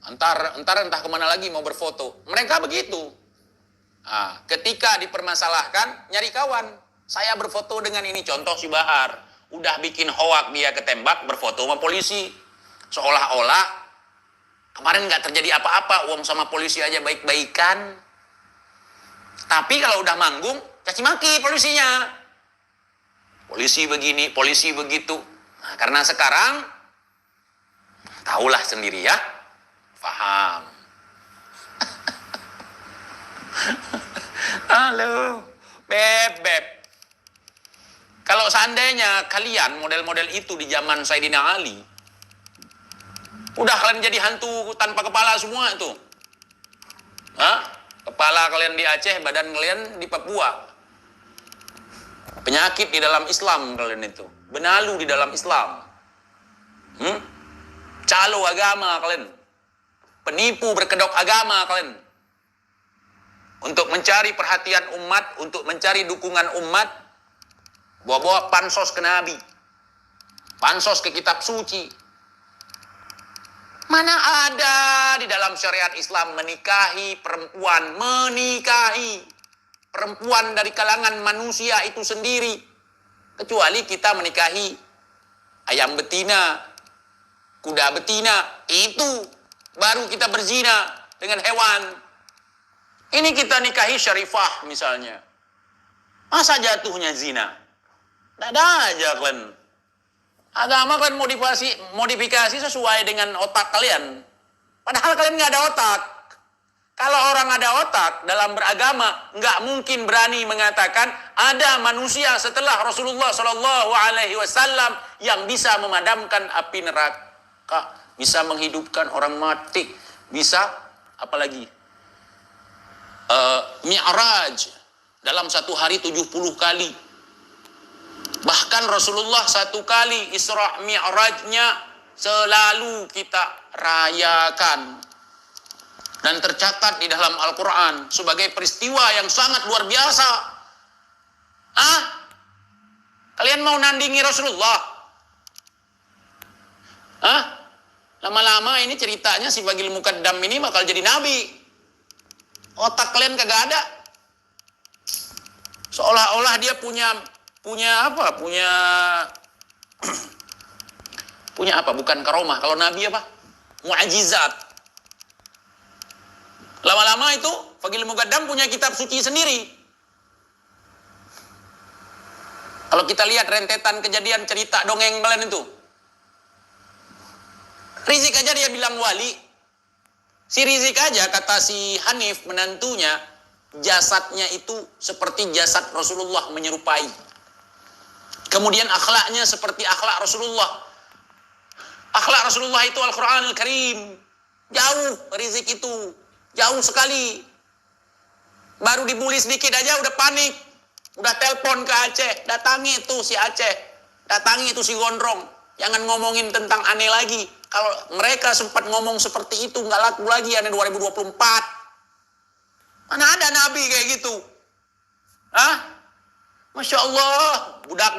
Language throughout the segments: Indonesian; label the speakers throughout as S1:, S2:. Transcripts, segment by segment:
S1: Entah kemana lagi mau berfoto. Mereka begitu. Nah, ketika dipermasalahkan, nyari kawan. Saya berfoto dengan ini, contoh si Bahar. Udah bikin hoak dia ketembak, berfoto sama polisi. Seolah-olah kemarin nggak terjadi apa-apa, uang sama polisi aja baik-baikan. Tapi kalau udah manggung, caci maki polisinya. Polisi begini, polisi begitu. Nah, karena sekarang, tahulah sendiri ya, paham. Halo, Beb. Kalau seandainya kalian model-model itu di zaman Sayyidina Ali, udah kalian jadi hantu tanpa kepala semua itu. Hah? Kepala kalian di Aceh, badan kalian di Papua. Penyakit di dalam Islam kalian itu. Benalu di dalam Islam. Calo agama kalian. Penipu berkedok agama kalian. Untuk mencari perhatian umat, untuk mencari dukungan umat, bawa-bawa pansos ke Nabi. Pansos ke kitab suci. Mana ada di dalam syariat Islam menikahi perempuan dari kalangan manusia itu sendiri. Kecuali kita menikahi ayam betina, kuda betina, itu baru kita berzina dengan hewan. Ini kita nikahi syarifah misalnya. Masa jatuhnya zina? Tidak ada aja kalian. Agama kalian modifikasi sesuai dengan otak kalian. Padahal kalian nggak ada otak. Kalau orang ada otak dalam beragama, nggak mungkin berani mengatakan ada manusia setelah Rasulullah Shallallahu Alaihi Wasallam yang bisa memadamkan api neraka, bisa menghidupkan orang mati, bisa apalagi Mi'raj dalam satu hari 70 kali. Bahkan Rasulullah satu kali Isra Mi'rajnya selalu kita rayakan. Dan tercatat di dalam Al-Quran sebagai peristiwa yang sangat luar biasa. Kalian mau nandingi Rasulullah? Lama-lama ini ceritanya si Bagil Mukaddam ini bakal jadi nabi. Otak kalian kagak ada. Seolah-olah dia punya apa? Punya apa? Bukan karomah. Kalau nabi apa? Mu'ajizat. Lama-lama itu Bagil Mukaddam punya kitab suci sendiri. Kalau kita lihat rentetan kejadian cerita dongeng kalian itu, Rizik aja dia bilang wali. Si Rizik aja, kata si Hanif menantunya, jasadnya itu seperti jasad Rasulullah menyerupai. Kemudian akhlaknya seperti akhlak Rasulullah. Akhlak Rasulullah itu Al-Quran Al-Karim. Jauh Rizik itu. Jauh sekali. Baru dibully sedikit aja udah panik. Udah telepon ke Aceh. Datangi itu si Aceh. Datangi itu si Gondrong. Jangan ngomongin tentang aneh lagi. Kalau mereka sempat ngomong seperti itu, nggak laku lagi aneh 2024. Mana ada Nabi kayak gitu? Masya Allah. Budak.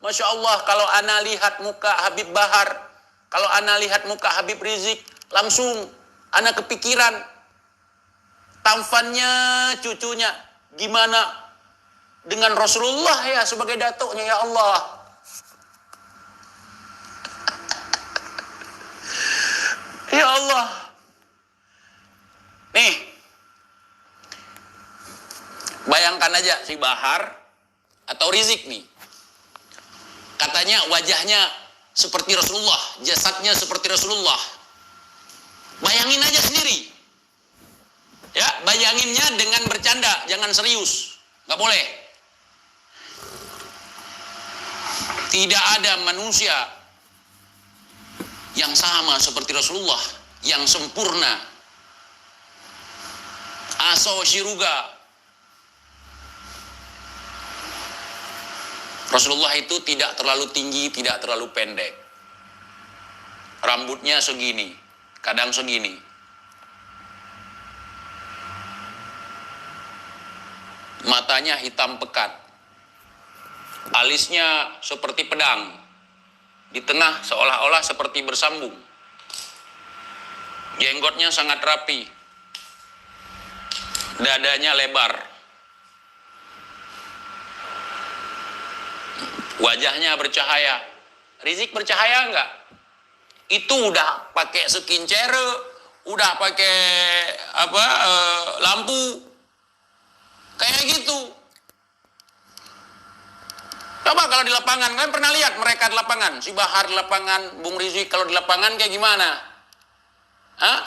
S1: Masya Allah, kalau ana lihat muka Habib Bahar, kalau ana lihat muka Habib Rizik, langsung ana kepikiran tamfannya cucunya. Gimana dengan Rasulullah ya sebagai datuknya, ya Allah. Ya Allah. Nih. Bayangkan aja si Bahar atau Rizik nih. Katanya wajahnya seperti Rasulullah, jasadnya seperti Rasulullah. Bayangin aja sendiri. Ya, bayanginnya dengan bercanda, jangan serius. Nggak boleh. Tidak ada manusia yang sama seperti Rasulullah, yang sempurna. Aso Shiruga. Rasulullah itu tidak terlalu tinggi, tidak terlalu pendek. Rambutnya segini, kadang segini. Matanya hitam pekat. Alisnya seperti pedang. Di tengah seolah-olah seperti bersambung. Jenggotnya sangat rapi. Dadanya lebar. Wajahnya bercahaya. Rizik bercahaya enggak? Itu udah pakai skincare, udah pakai lampu. Kayak gitu. Coba kalau di lapangan, kalian pernah lihat mereka di lapangan, si Bahar di lapangan, Bung Rizik kalau di lapangan kayak gimana? Hah?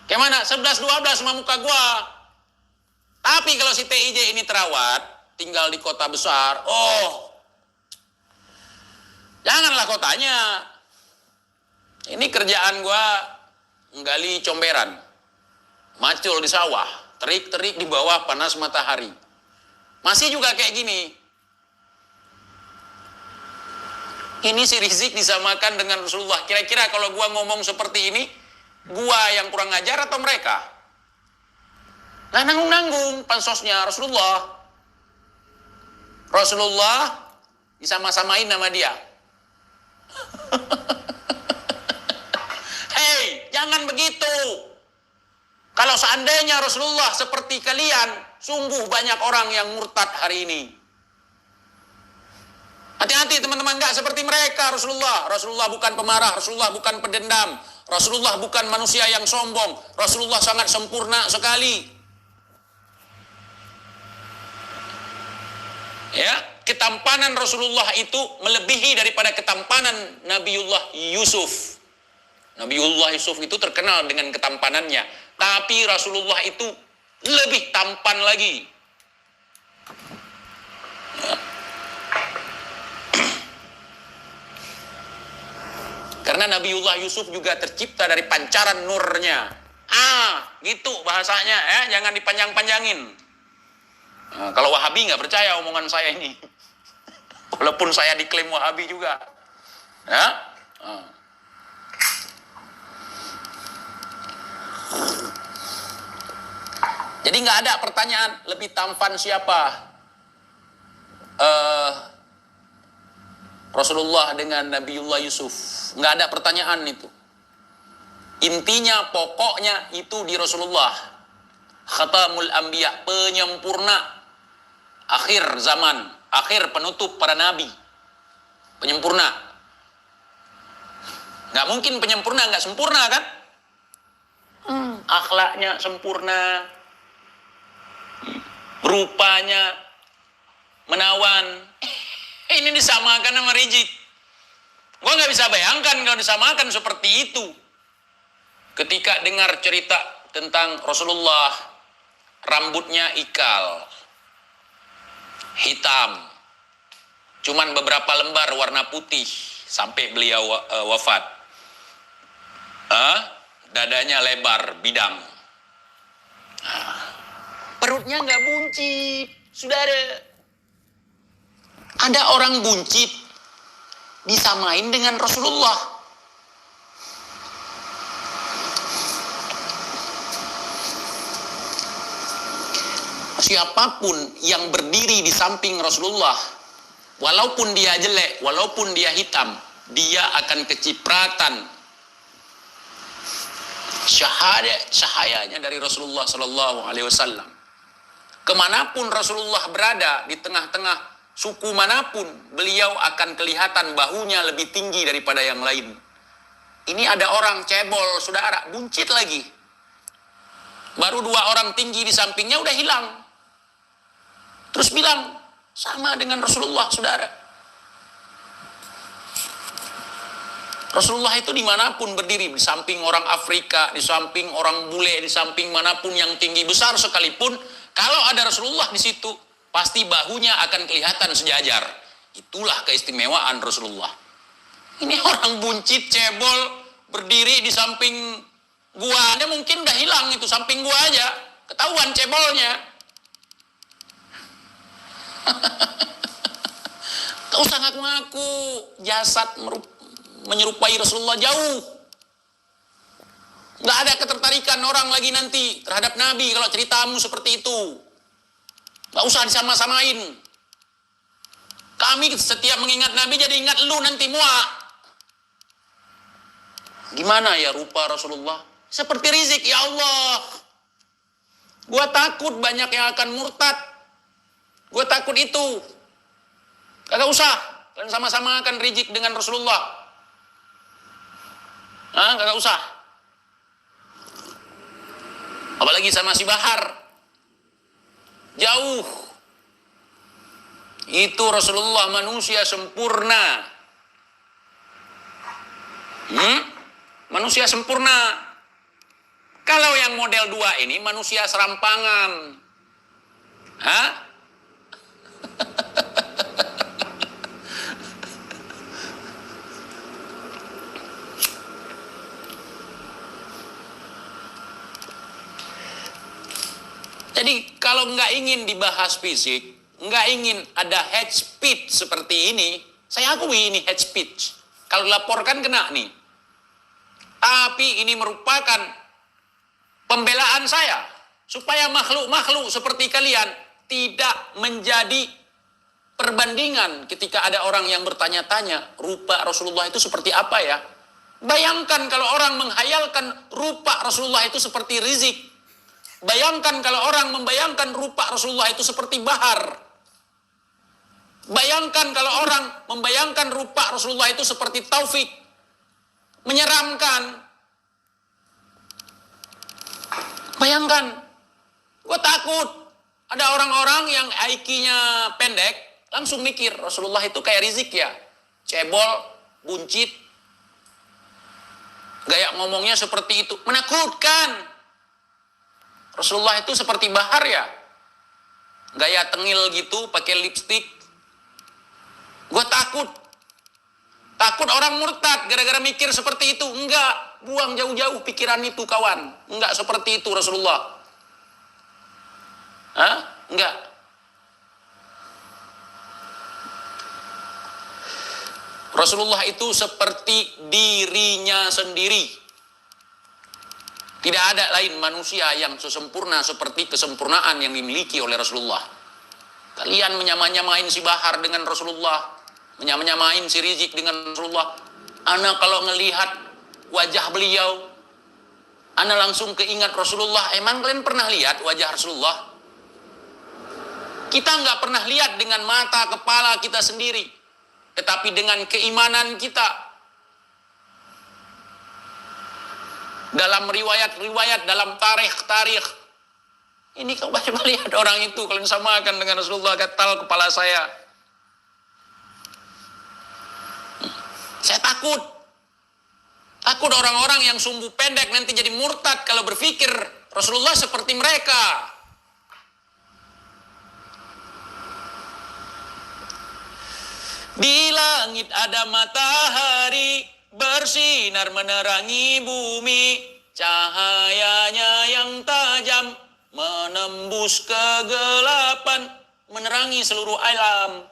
S1: Kayak mana? 11-12 sama muka gua. Tapi kalau si TIJ ini terawat, tinggal di kota besar, janganlah kotanya. Ini kerjaan gua nggali comberan. Macul di sawah, terik-terik di bawah panas matahari. Masih juga kayak gini. Ini si Rizik disamakan dengan Rasulullah. Kira-kira kalau gua ngomong seperti ini, gua yang kurang ajar atau mereka? Nah, nanggung-nanggung pansosnya Rasulullah. Rasulullah disama-samain nama dia. Hei, jangan begitu. Kalau seandainya Rasulullah seperti kalian, sungguh banyak orang yang murtad hari ini. Hati-hati teman-teman, enggak seperti mereka Rasulullah. Rasulullah bukan pemarah, Rasulullah bukan pendendam, Rasulullah bukan manusia yang sombong, Rasulullah sangat sempurna sekali. Ya, ketampanan Rasulullah itu melebihi daripada ketampanan Nabiullah Yusuf. Nabiullah Yusuf itu terkenal dengan ketampanannya, tapi Rasulullah itu lebih tampan lagi. Ya. Karena Nabiullah Yusuf juga tercipta dari pancaran nurnya. Gitu bahasanya ya, jangan dipanjang-panjangin. Nah, kalau Wahabi nggak percaya omongan saya ini, walaupun saya diklaim Wahabi juga, ya. Jadi nggak ada pertanyaan lebih tampan siapa, Rasulullah dengan Nabiullah Yusuf. Nggak ada pertanyaan itu. Intinya, pokoknya itu di Rasulullah. Khatamul Anbiya, penyempurna akhir zaman, akhir penutup para nabi. Penyempurna. Nggak mungkin penyempurna nggak sempurna kan? Akhlaknya sempurna, rupanya menawan. Ini disamakan sama Rizik. Gua nggak bisa bayangkan kalau disamakan seperti itu. Ketika dengar cerita tentang Rasulullah, rambutnya ikal, hitam, cuman beberapa lembar warna putih sampai beliau wafat. Dadanya lebar, bidang. Perutnya nggak buncit, saudara. Ada orang buncit disamain dengan Rasulullah. Siapapun yang berdiri di samping Rasulullah, walaupun dia jelek, walaupun dia hitam, dia akan kecipratan cahayanya dari Rasulullah Sallallahu Alaihi Wasallam. Kemanapun Rasulullah berada, di tengah-tengah suku manapun, beliau akan kelihatan bahunya lebih tinggi daripada yang lain. Ini ada orang cebol, saudara, buncit lagi. Baru 2 orang tinggi di sampingnya udah hilang. Terus bilang, sama dengan Rasulullah, saudara. Rasulullah itu dimanapun berdiri, di samping orang Afrika, di samping orang bule, di samping manapun yang tinggi besar sekalipun, kalau ada Rasulullah di situ, pasti bahunya akan kelihatan sejajar. Itulah keistimewaan Rasulullah. Ini orang buncit, cebol, berdiri di samping gua. Dia mungkin udah hilang itu, samping gua aja. Ketahuan cebolnya. Gak usah ngaku-ngaku jasad menyerupai Rasulullah, jauh. Gak ada ketertarikan orang lagi nanti terhadap Nabi kalau ceritamu seperti itu. Gak usah disama-samain. Kami setiap mengingat Nabi jadi ingat lu nanti muak. Gimana ya rupa Rasulullah? Seperti rizik, ya Allah. Gua takut banyak yang akan murtad. Gua takut itu. Kagak usah. Kalian sama-sama akan rizik dengan Rasulullah. Kagak usah. Apalagi sama si Bahar. Jauh. Itu Rasulullah manusia sempurna. Manusia sempurna. Kalau yang model 2 ini manusia serampangan. Jadi kalau nggak ingin dibahas fisik, nggak ingin ada hate speech seperti ini, saya akui ini hate speech. Kalau dilaporkan kena nih. Tapi ini merupakan pembelaan saya supaya makhluk-makhluk seperti kalian tidak menjadi perbandingan ketika ada orang yang bertanya-tanya rupa Rasulullah itu seperti apa ya. Bayangkan kalau orang menghayalkan rupa Rasulullah itu seperti Rizik. Bayangkan kalau orang membayangkan rupa Rasulullah itu seperti Bahar. Bayangkan kalau orang membayangkan rupa Rasulullah itu seperti Taufik. Menyeramkan. Bayangkan. Gue takut. Ada orang-orang yang IQ-nya pendek, langsung mikir Rasulullah itu kayak Rizik ya. Cebol, buncit. Gaya ngomongnya seperti itu. Menakutkan. Rasulullah itu seperti Bahar ya. Gaya tengil gitu, pakai lipstik. Gue takut. Takut orang murtad gara-gara mikir seperti itu. Enggak, buang jauh-jauh pikiran itu kawan. Enggak seperti itu Rasulullah. Enggak. Rasulullah itu seperti dirinya sendiri. Tidak ada lain manusia yang sesempurna seperti kesempurnaan yang dimiliki oleh Rasulullah. Kalian menyamain si Bahar dengan Rasulullah, menyamain si Rizik dengan Rasulullah. Ana kalau ngelihat wajah beliau, ana langsung keingat Rasulullah. Emang kalian pernah lihat wajah Rasulullah? Kita nggak pernah lihat dengan mata kepala kita sendiri, tetapi dengan keimanan kita. Dalam riwayat-riwayat, dalam tarikh. Ini kau coba lihat orang itu, kalian samakan dengan Rasulullah, gatal kepala saya. Saya takut. Takut orang-orang yang sumbu pendek nanti jadi murtad kalau berpikir Rasulullah seperti mereka. Di langit ada matahari, bersinar menerangi bumi, cahayanya yang tajam menembus kegelapan, menerangi seluruh alam.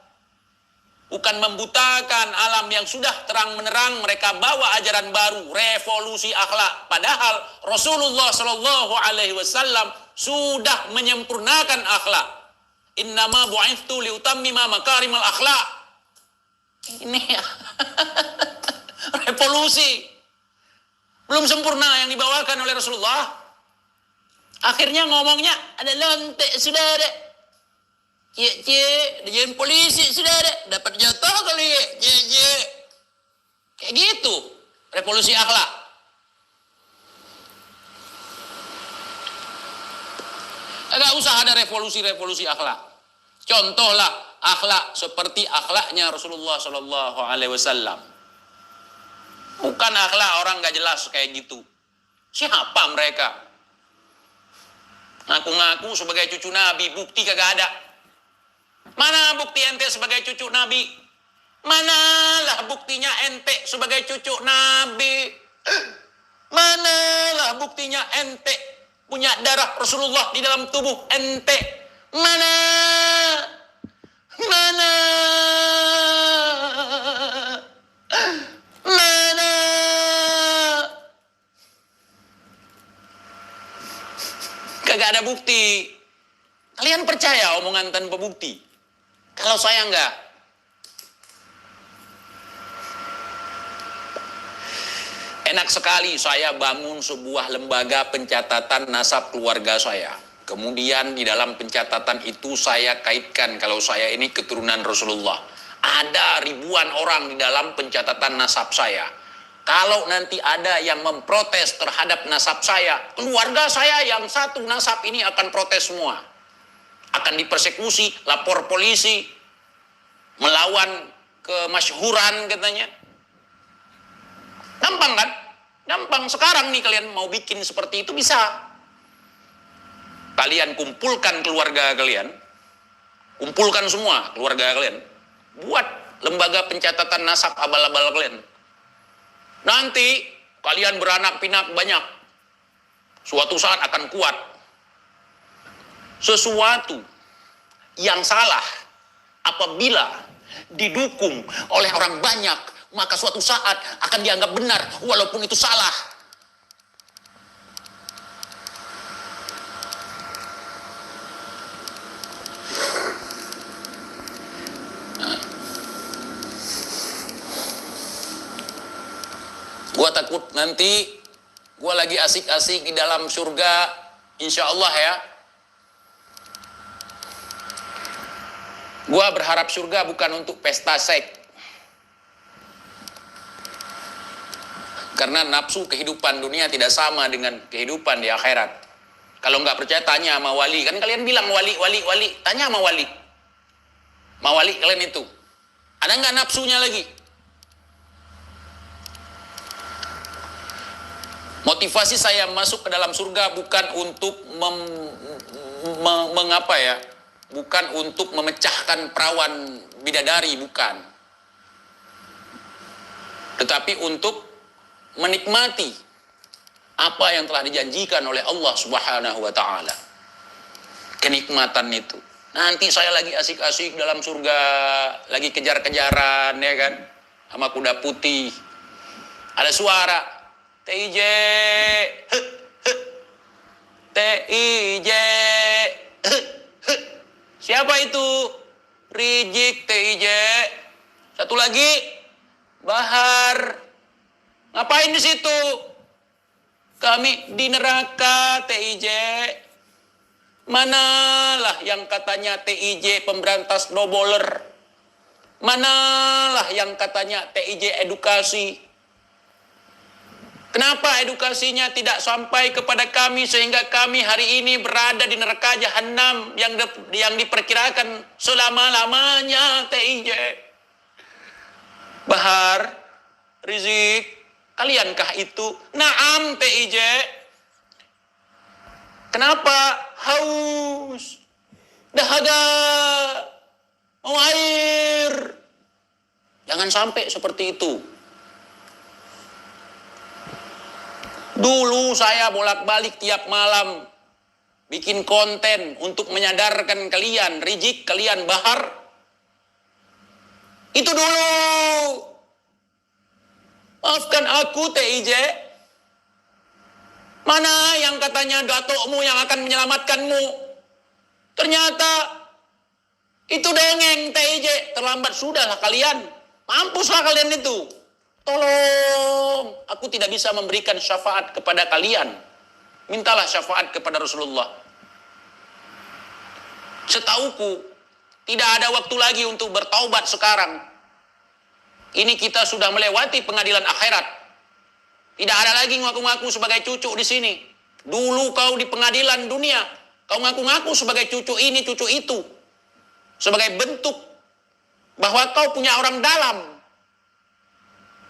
S1: Bukan membutakan alam yang sudah terang menerang, mereka bawa ajaran baru, revolusi akhlak. Padahal Rasulullah Shallallahu Alaihi Wasallam sudah menyempurnakan akhlak. Innama bu'ithtu liutammima makarimal akhlak. Ini ya. Revolusi. Belum sempurna yang dibawakan oleh Rasulullah. Akhirnya ngomongnya ada lontek saudara. Cie, dijadiin polisi saudara. Dapat jatuh kali ya. Cie. Kayak gitu. Revolusi akhlak. Agak usah ada revolusi akhlak. Contohlah akhlak seperti akhlaknya Rasulullah Sallallahu Alaihi Wasallam. Bukan akhlak orang gak jelas kayak gitu. Siapa mereka? Ngaku-ngaku sebagai cucu Nabi, bukti kagak ada. Mana bukti ente sebagai cucu Nabi? Manalah buktinya ente sebagai cucu Nabi? Manalah buktinya ente punya darah Rasulullah di dalam tubuh ente? Mana? Kagak ada bukti. Kalian percaya omongan tanpa bukti? Kalau saya enggak. Enak sekali saya bangun sebuah lembaga pencatatan nasab keluarga saya. Kemudian di dalam pencatatan itu saya kaitkan kalau saya ini keturunan Rasulullah. Ada ribuan orang di dalam pencatatan nasab saya. Kalau nanti ada yang memprotes terhadap nasab saya, keluarga saya yang satu nasab ini akan protes semua. Akan dipersekusi, lapor polisi, melawan kemasyhuran katanya. Gampang kan? Gampang. Sekarang nih kalian mau bikin seperti itu bisa. Kalian kumpulkan keluarga kalian. Kumpulkan semua keluarga kalian. Buat lembaga pencatatan nasab abal-abal kalian. Nanti kalian beranak pinak banyak. Suatu saat akan kuat. Sesuatu yang salah apabila didukung oleh orang banyak, maka suatu saat akan dianggap benar walaupun itu salah. Gua takut nanti gua lagi asik-asik di dalam surga, insya Allah ya. Gua berharap surga bukan untuk pesta seks. Karena nafsu kehidupan dunia tidak sama dengan kehidupan di akhirat. Kalau nggak percaya tanya sama wali. Kan kalian bilang wali. Tanya sama wali. Sama wali kalian itu. Ada nggak nafsunya lagi? Motivasi saya masuk ke dalam surga bukan untuk mengapa ya? Bukan untuk memecahkan perawan bidadari, bukan. Tetapi untuk menikmati apa yang telah dijanjikan oleh Allah Subhanahu wa taala. Kenikmatan itu. Nanti saya lagi asik-asik dalam surga, lagi kejar-kejaran ya kan, sama kuda putih. Ada suara TIJ. TIJ. Siapa itu? Rizik TIJ. Satu lagi Bahar. Ngapain di situ? Kami di neraka TIJ. Manalah yang katanya TIJ pemberantas doboler? Manalah yang katanya TIJ edukasi? Kenapa edukasinya tidak sampai kepada kami sehingga kami hari ini berada di neraka jahanam yang diperkirakan selama-lamanya TIJ? Bahar, Rizik, kaliankah itu? Naam TIJ. Kenapa? Haus, dahaga, mau air. Jangan sampai seperti itu. Dulu saya bolak-balik tiap malam bikin konten untuk menyadarkan kalian, Rizik, kalian Bahar. Itu dulu. Maafkan aku TIJ. Mana yang katanya datukmu yang akan menyelamatkanmu? Ternyata itu dongeng TIJ. Terlambat sudahlah kalian. Mampuslah kalian itu. Tolong, aku tidak bisa memberikan syafaat kepada kalian. Mintalah syafaat kepada Rasulullah. Setauku, tidak ada waktu lagi untuk bertaubat sekarang. Ini kita sudah melewati pengadilan akhirat. Tidak ada lagi ngaku-ngaku sebagai cucu di sini. Dulu kau di pengadilan dunia, kau ngaku-ngaku sebagai cucu ini, cucu itu. Sebagai bentuk bahwa kau punya orang dalam.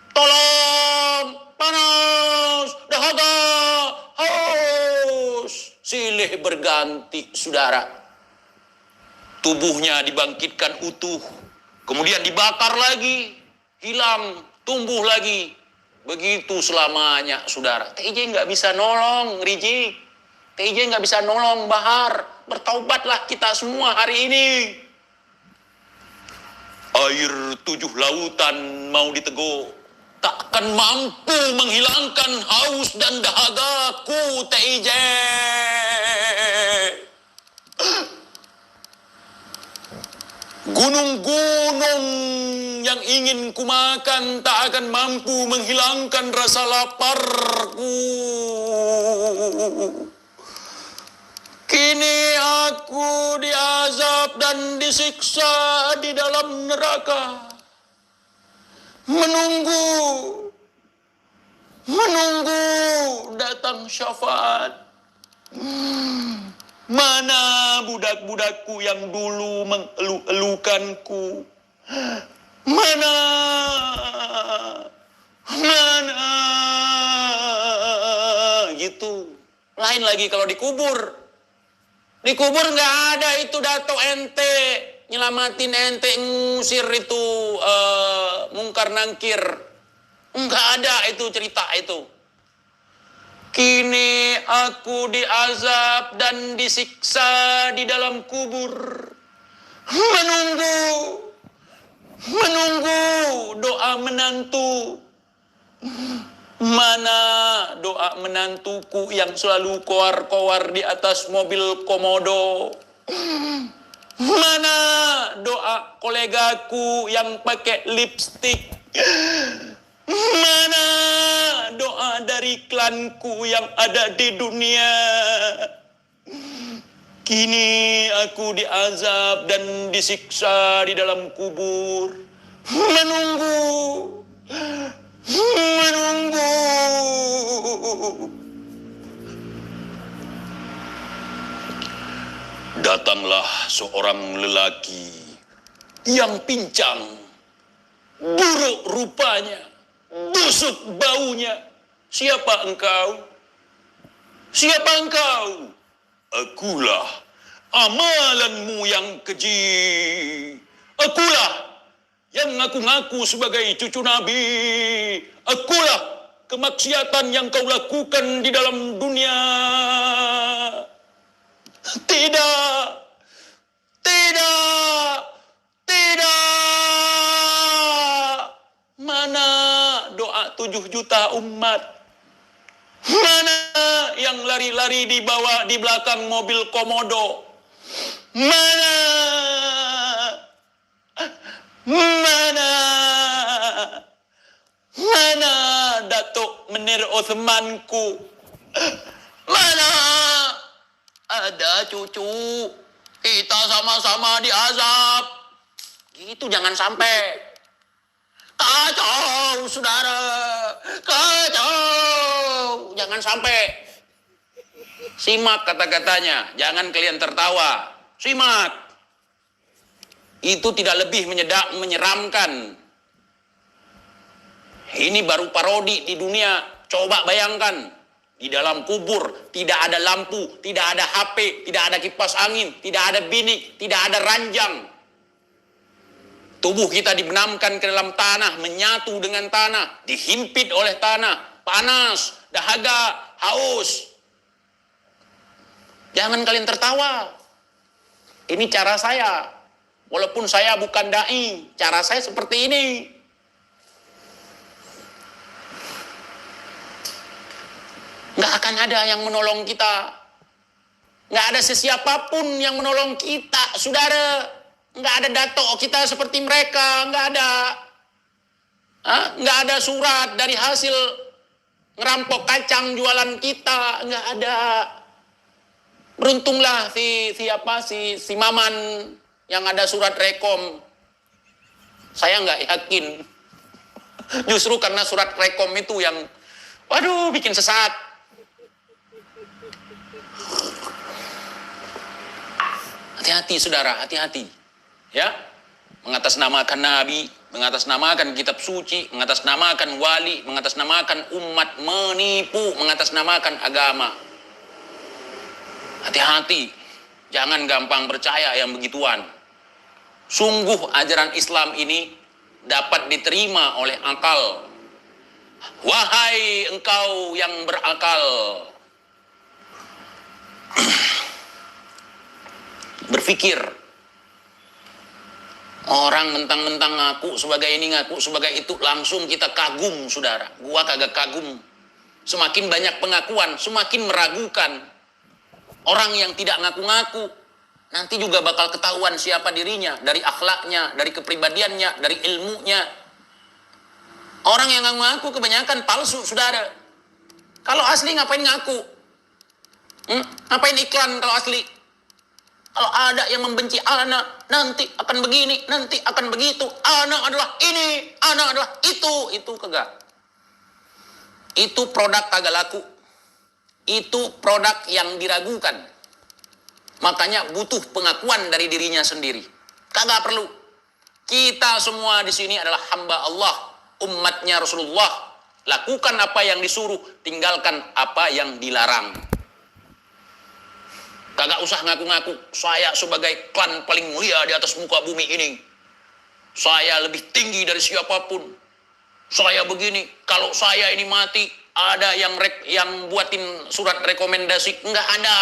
S1: Tolong, panas, dahaga, haus. Silih berganti, saudara. Tubuhnya dibangkitkan utuh. Kemudian dibakar lagi. Hilang, tumbuh lagi. Begitu selamanya, saudara. TIJ nggak bisa nolong, Rizik. TIJ nggak bisa nolong, Bahar. Bertaubatlah kita semua hari ini. Air 7 lautan mau diteguk. Takkan mampu menghilangkan haus dan dahagaku, TIJ. Gunung-gunung yang ingin kumakan tak akan mampu menghilangkan rasa laparku. Kini aku diazab dan disiksa di dalam neraka. Menunggu datang syafaat. Mana budak-budakku yang dulu mengeluh-elukanku? Mana? Gitu. Lain lagi kalau dikubur. Dikubur nggak ada itu dato ente nyelamatin ente ngusir itu mungkar nangkir. Nggak ada itu cerita itu. Kini aku diazab dan disiksa di dalam kubur. Menunggu doa menantu. Mana doa menantuku yang selalu kowar-kowar di atas mobil komodo? Mana doa kolegaku yang pakai lipstik? Mana doa dari klanku yang ada di dunia? Kini aku diazab dan disiksa di dalam kubur. Menunggu. Datanglah seorang lelaki yang pincang, buruk rupanya, busuk baunya. Siapa engkau? Siapa engkau? Akulah amalanmu yang keji. Akulah yang ngaku-ngaku sebagai cucu Nabi. Akulah kemaksiatan yang kau lakukan di dalam dunia. Tidak. Mana doa 7 juta umat? Mana yang lari-lari dibawa di belakang mobil komodo? Mana Datuk Menir Osmanku? Mana ada cucu kita sama-sama diazab? Gitu jangan sampai. Kacau saudara, kacau. Jangan sampai. Simak kata-katanya, jangan kalian tertawa. Simak. Itu tidak lebih menyeramkan. Ini baru parodi di dunia. Coba bayangkan. Di dalam kubur tidak ada lampu, tidak ada HP, tidak ada kipas angin, tidak ada binik, tidak ada ranjang. Tubuh kita dibenamkan ke dalam tanah, menyatu dengan tanah, dihimpit oleh tanah, panas, dahaga, haus. Jangan kalian tertawa. Ini cara saya. Walaupun saya bukan dai, cara saya seperti ini. Nggak akan ada yang menolong kita. Nggak ada sesiapapun yang menolong kita, saudara. Nggak ada dato kita seperti mereka, nggak ada. Nggak ada surat dari hasil ngerampok kacang jualan kita, nggak ada. Beruntunglah si Maman yang ada surat rekom. Saya nggak yakin. Justru karena surat rekom itu yang, waduh, bikin sesat. Hati-hati saudara, hati-hati. Ya, mengatasnamakan Nabi, mengatasnamakan kitab suci, mengatasnamakan wali, mengatasnamakan umat, menipu, mengatasnamakan agama. Hati-hati, jangan gampang percaya yang begituan. Sungguh ajaran Islam ini dapat diterima oleh akal. Wahai engkau yang berakal, berpikir. Orang mentang-mentang ngaku sebagai ini, ngaku sebagai itu, langsung kita kagum, saudara. Gua kagak kagum. Semakin banyak pengakuan, semakin meragukan. Orang yang tidak ngaku-ngaku, nanti juga bakal ketahuan siapa dirinya, dari akhlaknya, dari kepribadiannya, dari ilmunya. Orang yang ngaku kebanyakan palsu, saudara. Kalau asli ngapain ngaku? Ngapain iklan kalau asli? Kalau ada yang membenci anak, nanti akan begini, nanti akan begitu. Anak adalah ini, anak adalah itu kagak. Itu produk kagak laku. Itu produk yang diragukan. Makanya butuh pengakuan dari dirinya sendiri. Kagak perlu. Kita semua di sini adalah hamba Allah, umatnya Rasulullah. Lakukan apa yang disuruh, tinggalkan apa yang dilarang. Kagak usah ngaku-ngaku, saya sebagai klan paling mulia di atas muka bumi ini. Saya lebih tinggi dari siapapun. Saya begini, kalau saya ini mati, ada yang buatin surat rekomendasi. Enggak ada.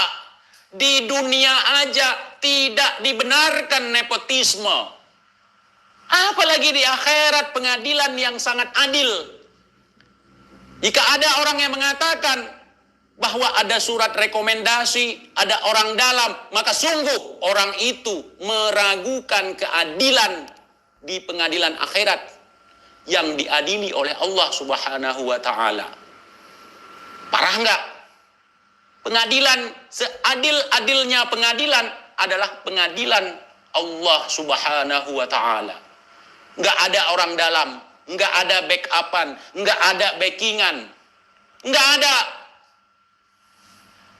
S1: Di dunia aja tidak dibenarkan nepotisme. Apalagi di akhirat, pengadilan yang sangat adil. Jika ada orang yang mengatakan bahwa ada surat rekomendasi, ada orang dalam, maka sungguh orang itu meragukan keadilan di pengadilan akhirat yang diadili oleh Allah Subhanahu wa ta'ala. Parah enggak? Pengadilan, seadil-adilnya pengadilan adalah pengadilan Allah Subhanahu wa ta'ala. Enggak ada orang dalam, enggak ada backupan, enggak ada backingan, enggak ada.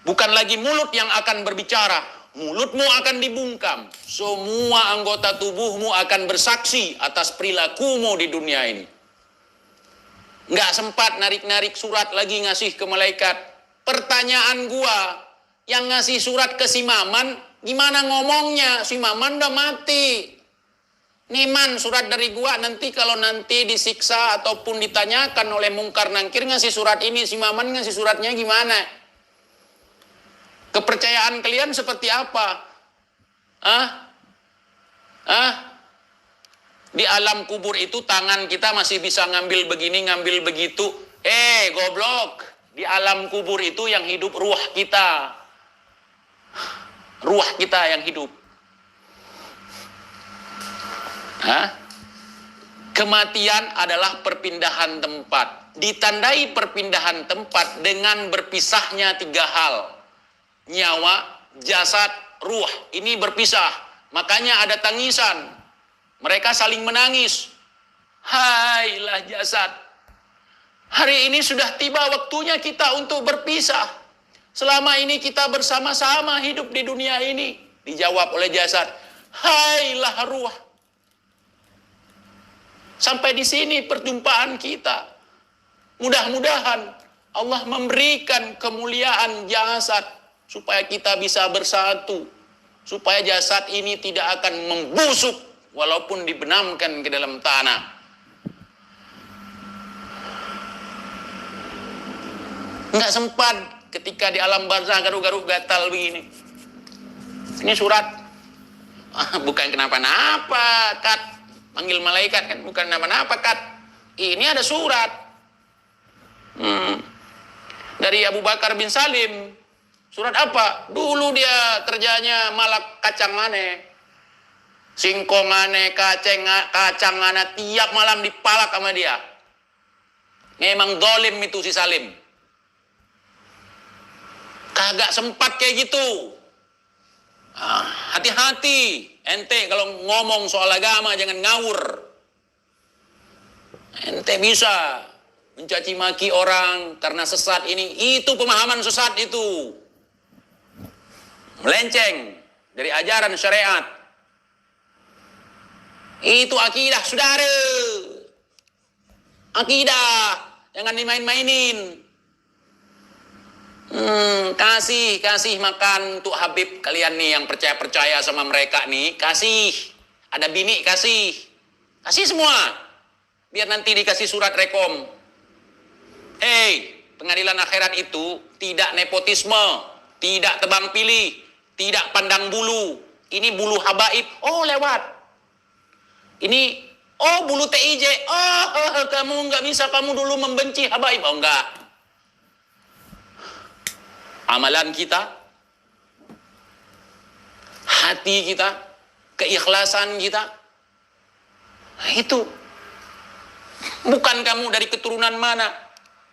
S1: Bukan lagi mulut yang akan berbicara, mulutmu akan dibungkam. Semua anggota tubuhmu akan bersaksi atas perilakumu di dunia ini. Nggak sempat narik-narik surat lagi ngasih ke malaikat. Pertanyaan gua, yang ngasih surat ke si Maman, gimana ngomongnya? Si Maman udah mati. Nih Man, surat dari gua, nanti kalau nanti disiksa ataupun ditanyakan oleh Mungkar Nangkir ngasih surat ini, si Maman ngasih suratnya gimana? Kepercayaan kalian seperti apa? Di alam kubur itu tangan kita masih bisa ngambil begini, ngambil begitu. Goblok. Di alam kubur itu yang hidup ruh kita. Ruh kita yang hidup. Kematian adalah perpindahan tempat. Ditandai perpindahan tempat dengan berpisahnya 3 hal. Nyawa, jasad, ruh. Ini berpisah. Makanya ada tangisan. Mereka saling menangis. Hailah jasad. Hari ini sudah tiba waktunya kita untuk berpisah. Selama ini kita bersama-sama hidup di dunia ini. Dijawab oleh jasad. Hailah ruh. Sampai di sini perjumpaan kita. Mudah-mudahan Allah memberikan kemuliaan jasad supaya kita bisa bersatu, supaya jasad ini tidak akan membusuk walaupun dibenamkan ke dalam tanah. Enggak sempat ketika di alam barzah garuk-garuk gatal begini. Ini surat, bukan kenapa-napa, Kat. Panggil malaikat kan, bukan kenapa-napa, Kat. Ini ada surat dari Abu Bakar bin Salim. Surat apa? Dulu dia kerjanya malak kacang aneh. Singkong aneh, kacang aneh, tiap malam dipalak sama dia. Memang dolim itu si Salim. Kagak sempat kayak gitu. Hati-hati. Ente kalau ngomong soal agama jangan ngawur. Ente bisa mencaci maki orang karena sesat ini. Itu pemahaman sesat itu. Melenceng dari ajaran syariat. Itu akidah, saudara. Akidah. Jangan dimain-mainin. Kasih makan untuk Habib kalian nih yang percaya sama mereka nih. Kasih. Ada bini, kasih. Kasih semua. Biar nanti dikasih surat rekom. Pengadilan akhirat itu tidak nepotisme. Tidak tebang pilih. Tidak pandang bulu. Ini bulu habaib. Oh, lewat. Ini, bulu TIJ. Kamu nggak bisa, kamu dulu membenci habaib. Oh, enggak. Amalan kita hati kita, keikhlasan kita. Nah, itu. Bukan kamu dari keturunan mana,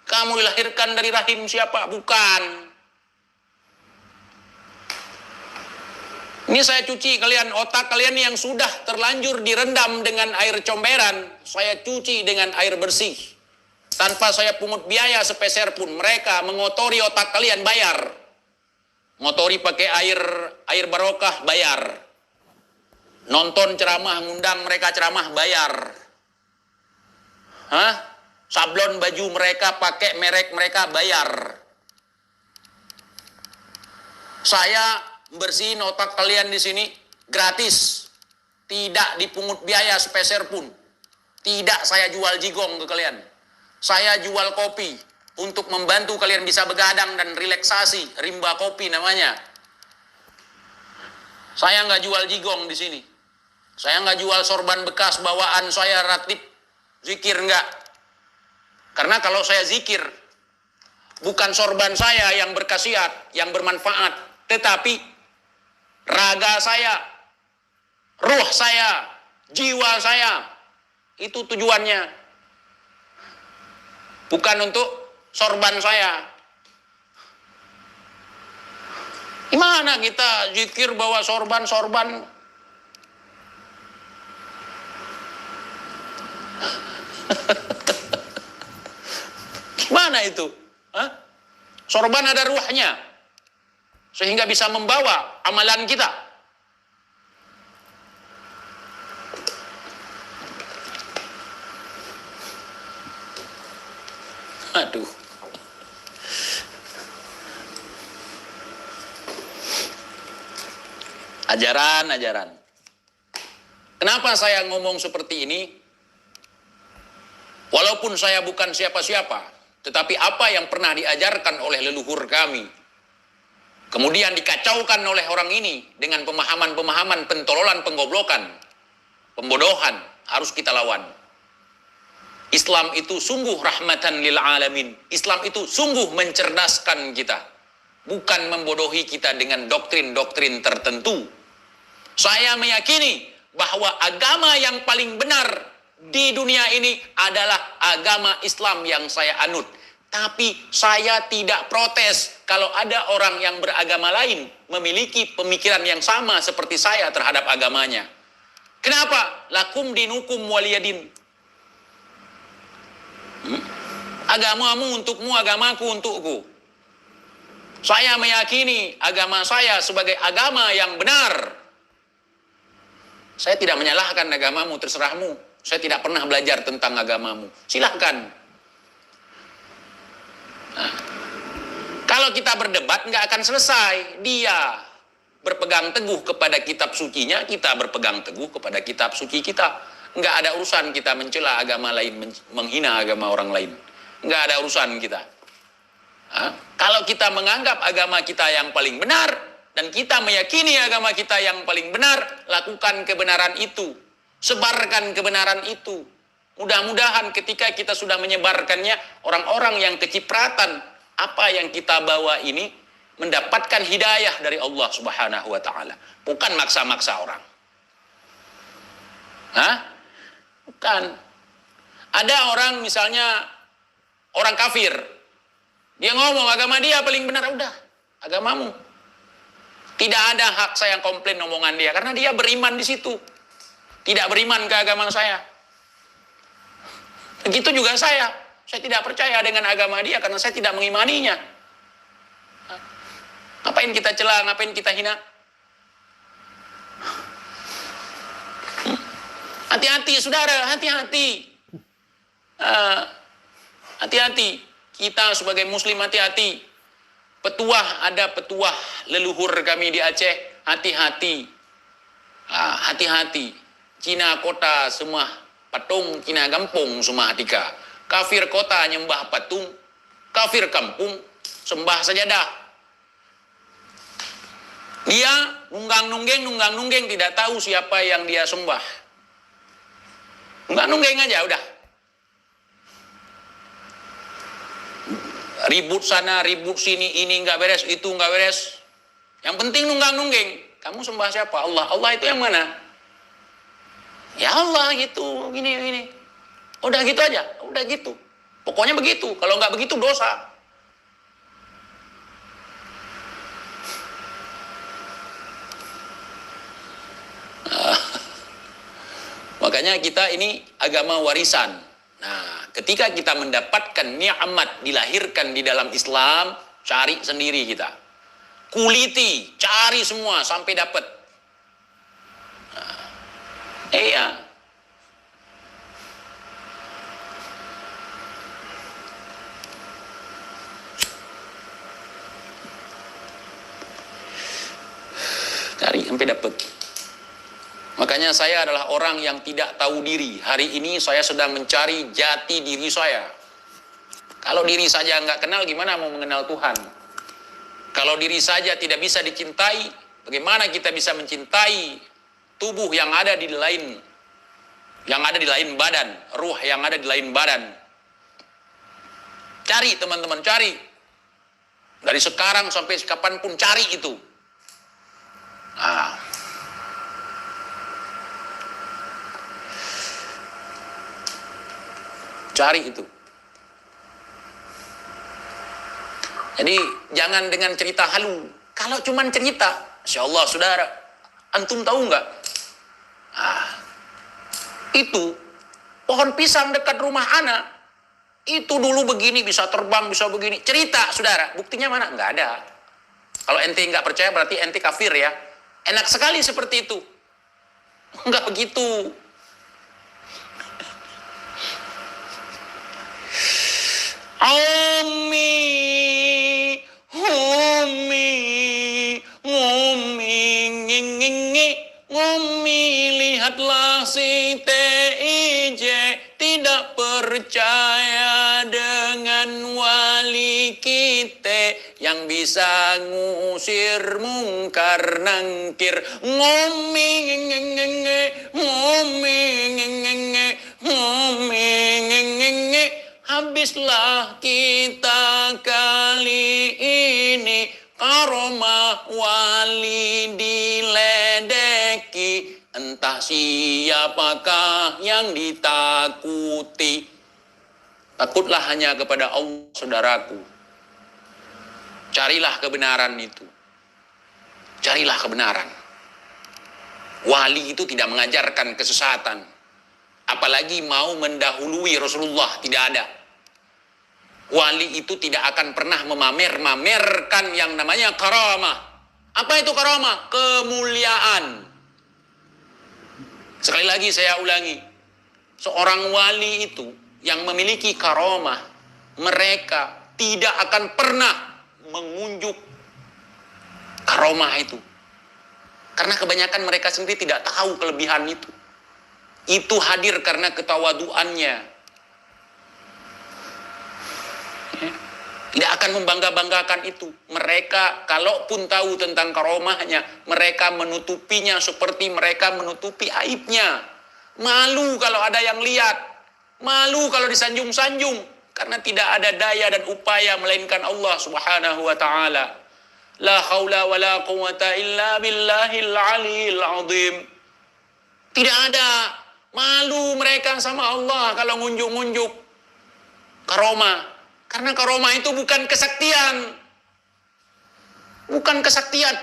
S1: kamu dilahirkan dari rahim siapa, bukan. Ini saya cuci kalian, otak kalian yang sudah terlanjur direndam dengan air comberan, saya cuci dengan air bersih. Tanpa saya pungut biaya sepeser pun, mereka mengotori otak kalian, bayar. Ngotori pakai air barokah, bayar. Nonton ceramah, ngundang mereka ceramah, bayar. Sablon baju mereka pakai merek mereka, bayar. Saya bersihin otak kalian di sini gratis, tidak dipungut biaya sepeser pun. Tidak saya jual jigong ke kalian. Saya jual kopi untuk membantu kalian bisa begadang dan relaksasi, rimba kopi namanya. Saya nggak jual jigong di sini. Saya nggak jual sorban bekas bawaan saya ratib zikir, enggak. Karena kalau saya zikir, bukan sorban saya yang berkhasiat, yang bermanfaat, tetapi raga saya, ruh saya, jiwa saya, itu tujuannya. Bukan untuk sorban saya. Gimana kita zikir bawa sorban-sorban? Gimana itu? Sorban ada ruhnya, sehingga bisa membawa amalan kita. Aduh. Ajaran. Kenapa saya ngomong seperti ini? Walaupun saya bukan siapa-siapa, tetapi apa yang pernah diajarkan oleh leluhur kami, kemudian dikacaukan oleh orang ini dengan pemahaman-pemahaman pentololan, penggoblokan, pembodohan, harus kita lawan. Islam itu sungguh rahmatan lil alamin. Islam itu sungguh mencerdaskan kita, bukan membodohi kita dengan doktrin-doktrin tertentu. Saya meyakini bahwa agama yang paling benar di dunia ini adalah agama Islam yang saya anut. Tapi saya tidak protes kalau ada orang yang beragama lain memiliki pemikiran yang sama seperti saya terhadap agamanya. Kenapa? Lakum dinukum waliyadin. Agamamu untukmu, agamaku untukku. Saya meyakini agama saya sebagai agama yang benar. Saya tidak menyalahkan agamamu, terserahmu. Saya tidak pernah belajar tentang agamamu. Silahkan. Nah, kalau kita berdebat nggak akan selesai. Dia berpegang teguh kepada kitab sucinya, kita berpegang teguh kepada kitab suci kita. Nggak ada urusan kita mencela agama lain, menghina agama orang lain. Nggak ada urusan kita. Kalau kita menganggap agama kita yang paling benar, dan kita meyakini agama kita yang paling benar, lakukan kebenaran itu. Sebarkan kebenaran itu. Mudah-mudahan ketika kita sudah menyebarkannya, orang-orang yang kecipratan apa yang kita bawa ini mendapatkan hidayah dari Allah Subhanahu wa Ta'ala. Bukan maksa-maksa orang. Bukan. Ada orang misalnya orang kafir, dia ngomong agama dia paling benar, udah, agamamu. Tidak ada hak saya komplain omongan dia, karena dia beriman di situ. Tidak beriman ke agama saya. Begitu juga saya tidak percaya dengan agama dia karena saya tidak mengimaninya. Ngapain kita cela, ngapain kita hina? Hati-hati saudara, hati-hati. Hati-hati. Kita sebagai muslim hati-hati. Ada petuah leluhur kami di Aceh, hati-hati. Hati-hati. Cina kota semua patung, Cina kampung semua hatika. Kafir kota nyembah patung, kafir kampung sembah sajadah. Dia nunggang-nunggeng tidak tahu siapa yang dia sembah. Nunggeng aja udah. Ribut sana, ribut sini, ini nggak beres, itu nggak beres. Yang penting nunggang-nunggeng. Kamu sembah siapa? Allah. Allah itu yang mana? Ya Allah gitu, gini. Udah gitu aja, udah gitu. Pokoknya begitu. Kalau nggak begitu dosa. Makanya kita ini agama warisan. Nah, ketika kita mendapatkan nikmat dilahirkan di dalam Islam, cari sendiri kita. Kuliti, cari semua sampai dapat. Nah, iya. Cari sampai dapat. Makanya saya adalah orang yang tidak tahu diri. Hari ini saya sedang mencari jati diri saya. Kalau diri saja nggak kenal, gimana mau mengenal Tuhan? Kalau diri saja tidak bisa dicintai, bagaimana kita bisa mencintai tubuh yang ada di lain badan, ruh yang ada di lain badan? Cari teman-teman, cari. Dari sekarang sampai kapanpun cari itu. Nah, cari itu. Jadi jangan dengan cerita halu. Kalau cuman cerita, Insya Allah saudara, antum tahu nggak? Itu pohon pisang dekat rumah anak, itu dulu begini, bisa terbang, bisa begini. Cerita saudara, buktinya mana? Nggak ada. Kalau ente nggak percaya berarti ente kafir ya. Enak sekali seperti itu. Nggak begitu. Ngumi, lihatlah si TIJ tidak percaya dengan wali kita yang bisa ngusir mungkar nangkir. Ngumi, habislah kita kali ini, karomah wali diledeki, entah siapakah yang ditakuti. Takutlah hanya kepada Allah, saudaraku. Carilah kebenaran itu. Carilah kebenaran. Wali itu tidak mengajarkan kesesatan. Apalagi mau mendahului Rasulullah, tidak ada. Wali itu tidak akan pernah memamerkan yang namanya karamah. Apa itu karamah? Kemuliaan. Sekali lagi saya ulangi. Seorang wali itu yang memiliki karamah, mereka tidak akan pernah mengunjuk karamah itu. Karena kebanyakan mereka sendiri tidak tahu kelebihan itu. Itu hadir karena ketawaduannya. Tidak akan membangga-banggakan itu. Mereka kalaupun tahu tentang karomahnya, mereka menutupinya seperti mereka menutupi aibnya. Malu kalau ada yang lihat. Malu kalau disanjung-sanjung. Karena tidak ada daya dan upaya melainkan Allah subhanahu wa ta'ala. La haula wa la quwata illa billahil aliyil azim. Tidak ada. Malu mereka sama Allah kalau ngunjuk-ngunjuk karomah. Karena karomah itu bukan kesaktian. Bukan kesaktian.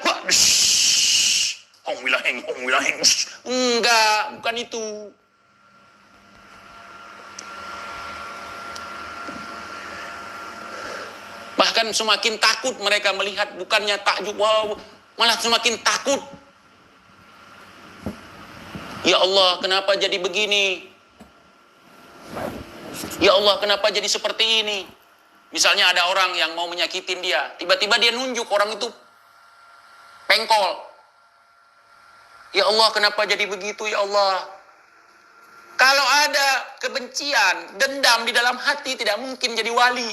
S1: Hong wilaheng. Enggak, bukan itu. Bahkan semakin takut mereka melihat, bukannya takjub, wow, malah semakin takut. Ya Allah, kenapa jadi begini? Ya Allah, kenapa jadi seperti ini? Misalnya ada orang yang mau menyakitin dia, tiba-tiba dia nunjuk orang itu pengkol. Ya Allah, kenapa jadi begitu ya Allah? Kalau ada kebencian, dendam di dalam hati, tidak mungkin jadi wali.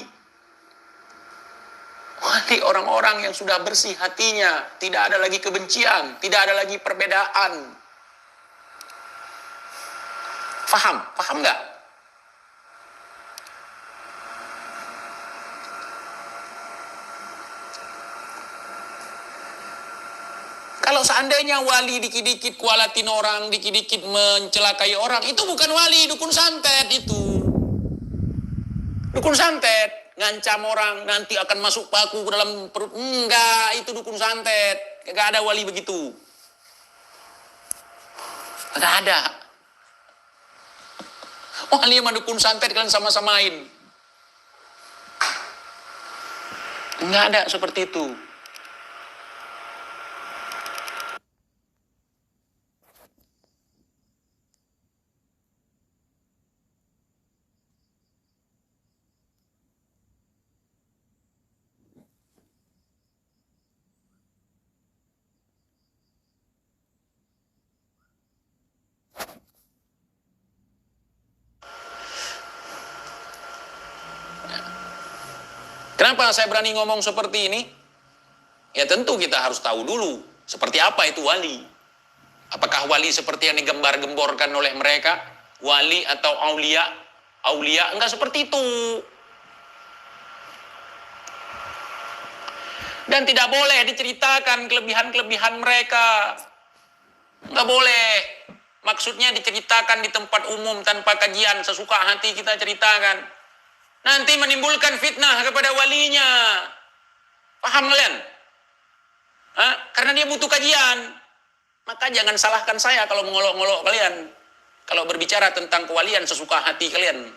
S1: Wali orang-orang yang sudah bersih hatinya, tidak ada lagi kebencian, tidak ada lagi perbedaan. Paham? Paham nggak? Kalau seandainya wali dikit-dikit kualatin orang, dikit-dikit mencelakai orang, itu bukan wali, dukun santet itu. Dukun santet, ngancam orang, nanti akan masuk paku ke dalam perut. Enggak, itu dukun santet. Enggak ada wali begitu. Enggak ada. Wali sama dukun santet kalian sama-samain. Enggak ada seperti itu. Kenapa saya berani ngomong seperti ini? Ya tentu kita harus tahu dulu seperti apa itu wali. Apakah wali seperti yang digembar-gemborkan oleh mereka? Wali atau aulia? Aulia enggak seperti itu. Dan tidak boleh diceritakan kelebihan-kelebihan mereka. Enggak boleh. Maksudnya diceritakan di tempat umum tanpa kajian, sesuka hati kita ceritakan. Nanti menimbulkan fitnah kepada walinya. Paham kalian? Karena dia butuh kajian. Maka jangan salahkan saya kalau mengolok-olok kalian. Kalau berbicara tentang kewalian sesuka hati kalian.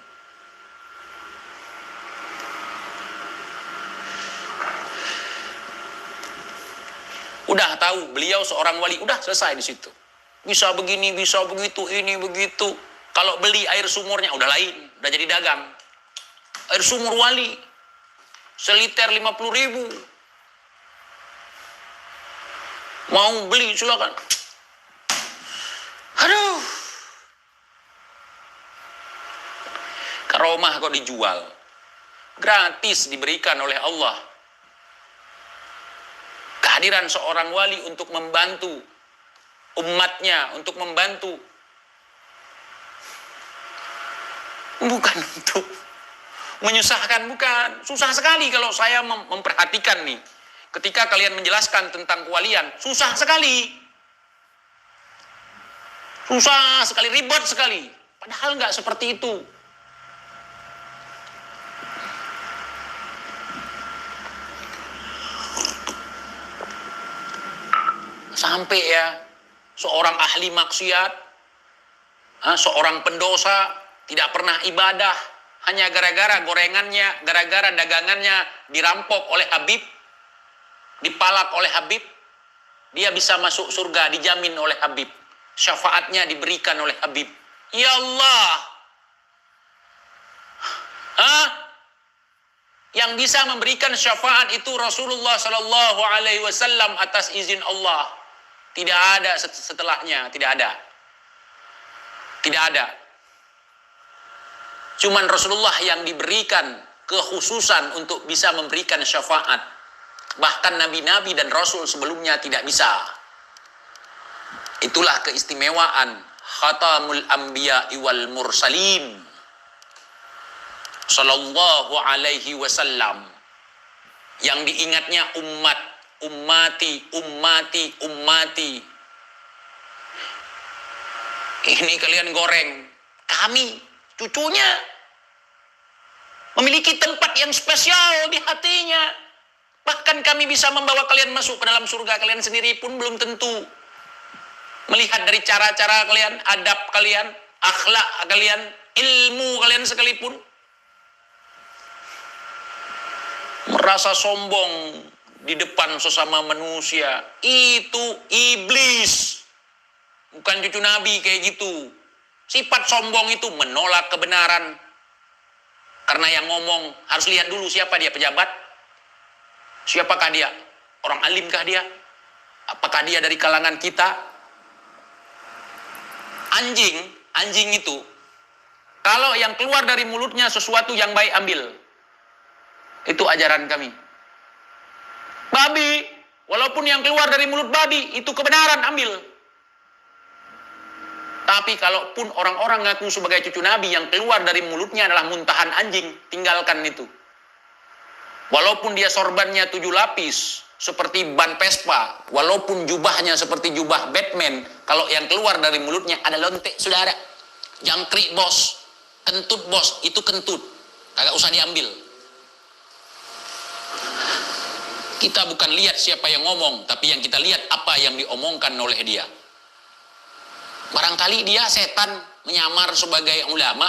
S1: Udah tahu beliau seorang wali, udah selesai di situ. Bisa begini, bisa begitu, ini begitu. Kalau beli air sumurnya udah lain, udah jadi dagang. Air sumur wali, seliter 50.000. Mau beli silakan. Aduh. Karomah kok dijual. Gratis diberikan oleh Allah. Kehadiran seorang wali untuk membantu umatnya, untuk membantu. Bukan untuk menyusahkan, bukan. Susah sekali kalau saya memperhatikan nih. Ketika kalian menjelaskan tentang kewalian, susah sekali. Susah sekali, ribet sekali. Padahal nggak seperti itu. Sampai ya, seorang ahli maksiat, seorang pendosa, tidak pernah ibadah, hanya gara-gara gorengannya, gara-gara dagangannya dirampok oleh Habib, dipalak oleh Habib, dia bisa masuk surga, dijamin oleh Habib. Syafaatnya diberikan oleh Habib. Ya Allah. Yang bisa memberikan syafaat itu Rasulullah Sallallahu Alaihi Wasallam atas izin Allah. Tidak ada setelahnya, tidak ada. Tidak ada. Cuman Rasulullah yang diberikan kekhususan untuk bisa memberikan syafaat. Bahkan nabi-nabi dan rasul sebelumnya tidak bisa. Itulah keistimewaan Khatamul Anbiya wal Mursalin Sallallahu Alaihi Wasallam. Yang diingatnya umat, ummati, ummati, ummati. Ini kalian goreng. Kami, cucunya, memiliki tempat yang spesial di hatinya. Bahkan kami bisa membawa kalian masuk ke dalam surga. Kalian sendiri pun belum tentu. Melihat dari cara-cara kalian, adab kalian, akhlak kalian, ilmu kalian sekalipun. Merasa sombong di depan sesama manusia. Itu iblis. Bukan cucu Nabi kayak gitu. Sifat sombong itu menolak kebenaran. Karena yang ngomong harus lihat dulu siapa dia, pejabat. Siapakah dia? Orang alimkah dia? Apakah dia dari kalangan kita? Anjing itu, kalau yang keluar dari mulutnya sesuatu yang baik ambil. Itu ajaran kami. Babi, walaupun yang keluar dari mulut babi, itu kebenaran ambil. Tapi kalaupun orang-orang ngaku sebagai cucu Nabi, yang keluar dari mulutnya adalah muntahan anjing, tinggalkan itu. Walaupun dia sorbannya 7 lapis, seperti ban Vespa, walaupun jubahnya seperti jubah Batman, kalau yang keluar dari mulutnya ada lontek, saudara. Jangkrik bos, kentut bos, itu kentut, kagak usah diambil. Kita bukan lihat siapa yang ngomong, tapi yang kita lihat apa yang diomongkan oleh dia. Barangkali dia setan menyamar sebagai ulama,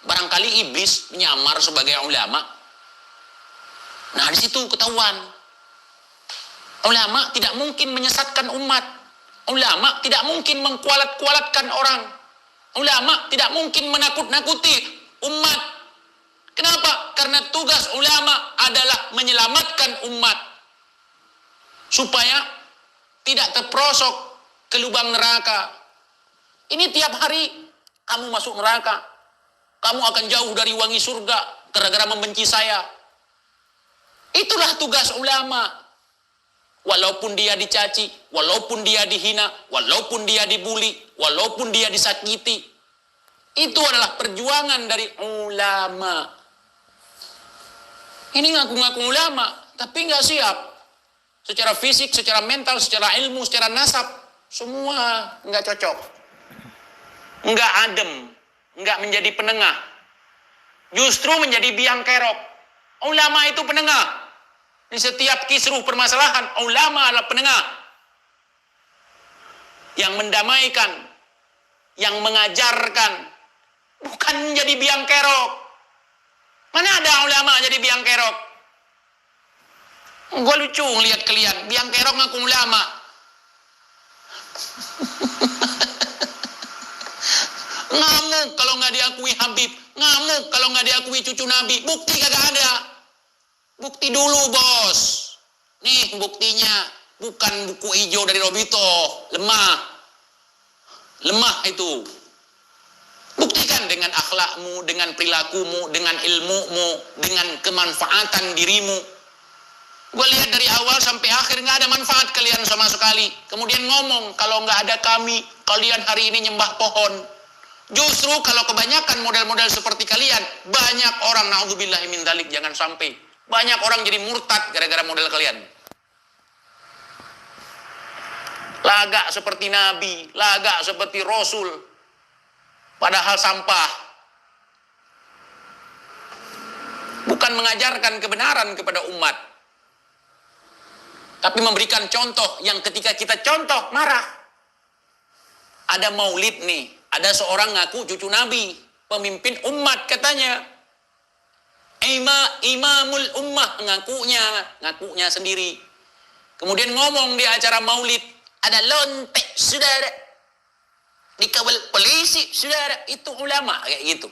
S1: barangkali iblis menyamar sebagai ulama. Nah, di situ ketahuan. Ulama tidak mungkin menyesatkan umat. Ulama tidak mungkin mengkualat-kualatkan orang. Ulama tidak mungkin menakut-nakuti umat. Kenapa? Karena tugas ulama adalah menyelamatkan umat supaya tidak terperosok ke lubang neraka. Ini tiap hari kamu masuk neraka. Kamu akan jauh dari wangi surga gara-gara membenci saya. Itulah tugas ulama. Walaupun dia dicaci, walaupun dia dihina, walaupun dia dibuli, walaupun dia disakiti. Itu adalah perjuangan dari ulama. Ini ngaku-ngaku ulama, tapi nggak siap. Secara fisik, secara mental, secara ilmu, secara nasab, semua nggak cocok. Nggak adem, nggak menjadi penengah. Justru menjadi biang kerok. Ulama itu penengah. Di setiap kisruh permasalahan, ulama adalah penengah. Yang mendamaikan, yang mengajarkan, bukan menjadi biang kerok. Mana ada ulama jadi biang kerok? Gue lucu ngeliat kalian, biang kerok ngaku ulama. Ngamuk kalau nggak diakui Habib, ngamuk kalau nggak diakui cucu Nabi. Bukti kagak ada. Bukti dulu bos. Nih buktinya, bukan buku hijau dari Robito. Lemah itu. Buktikan dengan akhlakmu, dengan perilakumu, dengan ilmumu, dengan kemanfaatan dirimu. Gue lihat dari awal sampai akhir nggak ada manfaat kalian sama sekali. Kemudian ngomong, kalau nggak ada kami, kalian hari ini nyembah pohon. Justru kalau kebanyakan model-model seperti kalian, banyak orang, na'udzubillahi min dzalik, jangan sampai. Banyak orang jadi murtad gara-gara model kalian. Lagak seperti Nabi, lagak seperti Rasul. Padahal sampah. Bukan mengajarkan kebenaran kepada umat. Tapi memberikan contoh yang ketika kita contoh, marah. Ada maulid nih, ada seorang ngaku cucu Nabi, pemimpin umat katanya. Imamul ummah, ngakunya sendiri. Kemudian ngomong di acara maulid, ada lontek saudara, dikawal polisi saudara, itu ulama kayak gitu.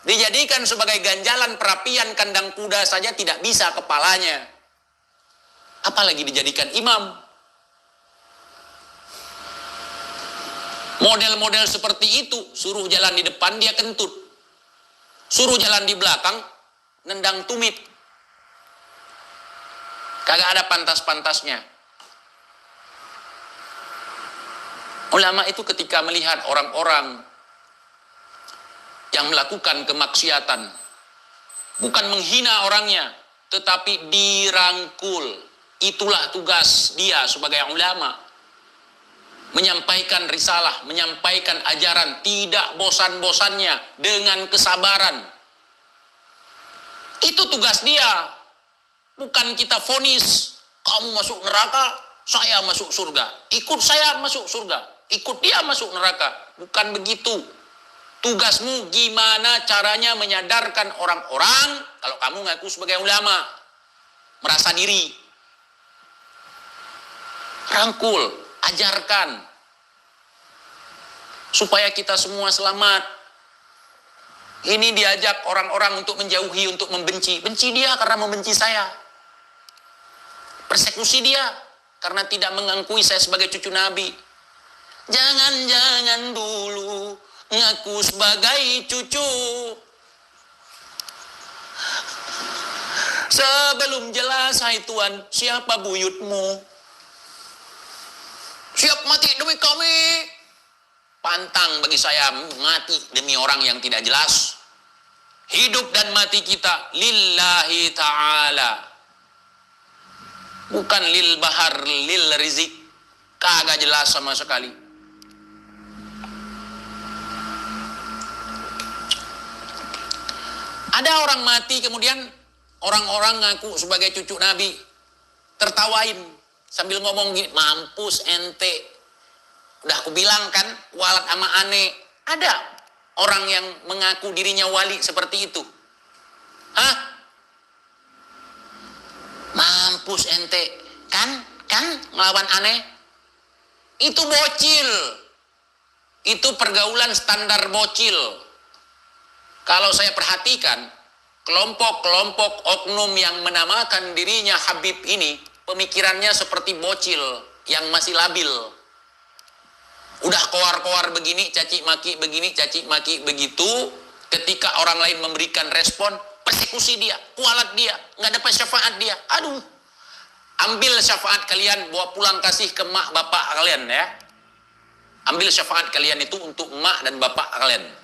S1: Dijadikan sebagai ganjalan perapian kandang kuda saja tidak bisa kepalanya, apalagi dijadikan imam. Model-model seperti itu suruh jalan di depan dia kentut, suruh jalan di belakang, nendang tumit. Kagak ada pantas-pantasnya. Ulama itu ketika melihat orang-orang yang melakukan kemaksiatan, bukan menghina orangnya, tetapi dirangkul. Itulah tugas dia sebagai ulama. Menyampaikan risalah, menyampaikan ajaran, tidak bosan-bosannya, dengan kesabaran. Itu tugas dia. Bukan kita vonis, kamu masuk neraka, saya masuk surga. Ikut saya masuk surga, ikut dia masuk neraka. Bukan begitu. Tugasmu gimana caranya menyadarkan orang-orang, kalau kamu ngaku sebagai ulama, merasa diri. Rangkul, ajarkan supaya kita semua selamat. Ini diajak orang-orang untuk menjauhi, untuk membenci. Benci dia karena membenci saya. Persekusi dia karena tidak mengakui saya sebagai cucu Nabi. Jangan dulu ngaku sebagai cucu, sebelum jelas, hai Tuhan, siapa buyutmu? Siap mati demi kami. Pantang bagi saya mati demi orang yang tidak jelas. Hidup dan mati kita lillahi ta'ala. Bukan lil bahar, lil rizik. Kagak jelas sama sekali. Ada orang mati kemudian orang-orang ngaku sebagai cucu Nabi, tertawain sambil ngomong gini, mampus ente. Udah aku bilang kan, walat sama aneh. Ada orang yang mengaku dirinya wali seperti itu. Hah? Mampus ente. Kan ngelawan aneh. Itu bocil. Itu pergaulan standar bocil. Kalau saya perhatikan, kelompok-kelompok oknum yang menamakan dirinya Habib ini, pemikirannya seperti bocil yang masih labil. Udah koar-koar begini, caci maki begini, caci maki begitu. Ketika orang lain memberikan respon, persekusi dia, kualat dia, nggak dapat syafaat dia. Aduh, ambil syafaat kalian, bawa pulang kasih ke mak bapak kalian ya. Ambil syafaat kalian itu untuk mak dan bapak kalian.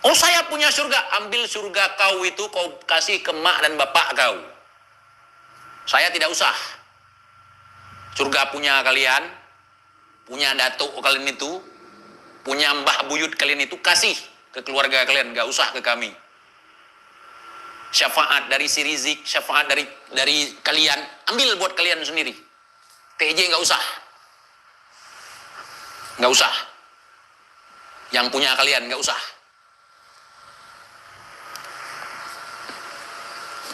S1: Oh, saya punya surga, ambil surga kau itu kau kasih ke mak dan bapak kau. Saya tidak usah. Surga punya kalian, punya datuk kalian itu, punya mbah buyut kalian itu, kasih ke keluarga kalian, gak usah ke kami. Syafaat dari si Rizik, syafaat dari kalian, ambil buat kalian sendiri. TJ gak usah. Gak usah. Yang punya kalian gak usah.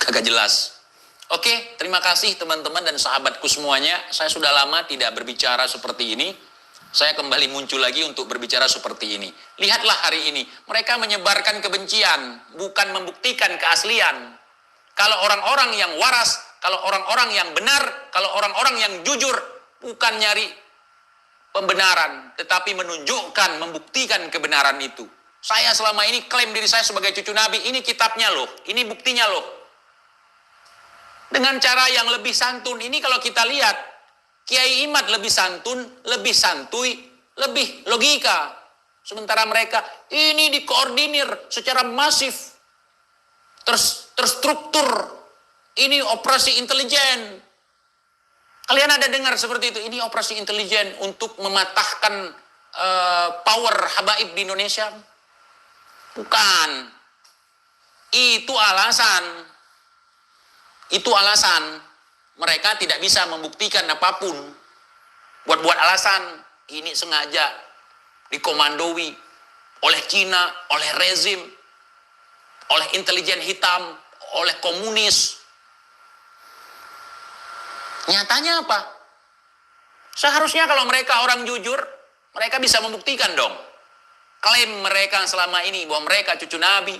S1: Kagak jelas. Oke, terima kasih teman-teman dan sahabatku semuanya. Saya sudah lama tidak berbicara seperti ini. Saya kembali muncul lagi untuk berbicara seperti ini. Lihatlah hari ini, mereka menyebarkan kebencian, bukan membuktikan keaslian. Kalau orang-orang yang waras, kalau orang-orang yang benar, kalau orang-orang yang jujur, bukan nyari pembenaran, tetapi menunjukkan, membuktikan kebenaran itu. Saya selama ini klaim diri saya sebagai cucu Nabi, ini kitabnya loh, ini buktinya loh. Dengan cara yang lebih santun, ini kalau kita lihat, Kiai Imad lebih santun, lebih santuy, lebih logika. Sementara mereka ini dikoordinir secara masif, terstruktur. Ini operasi intelijen. Kalian ada dengar seperti itu? Ini operasi intelijen untuk mematahkan power habaib di Indonesia? Bukan. Itu alasan. Itu alasan. Mereka tidak bisa membuktikan apapun. Buat alasan. Ini sengaja dikomandoi oleh Cina, oleh rezim, oleh intelijen hitam, oleh komunis. Nyatanya apa? Seharusnya kalau mereka orang jujur, mereka bisa membuktikan dong. Klaim mereka selama ini bahwa mereka cucu Nabi.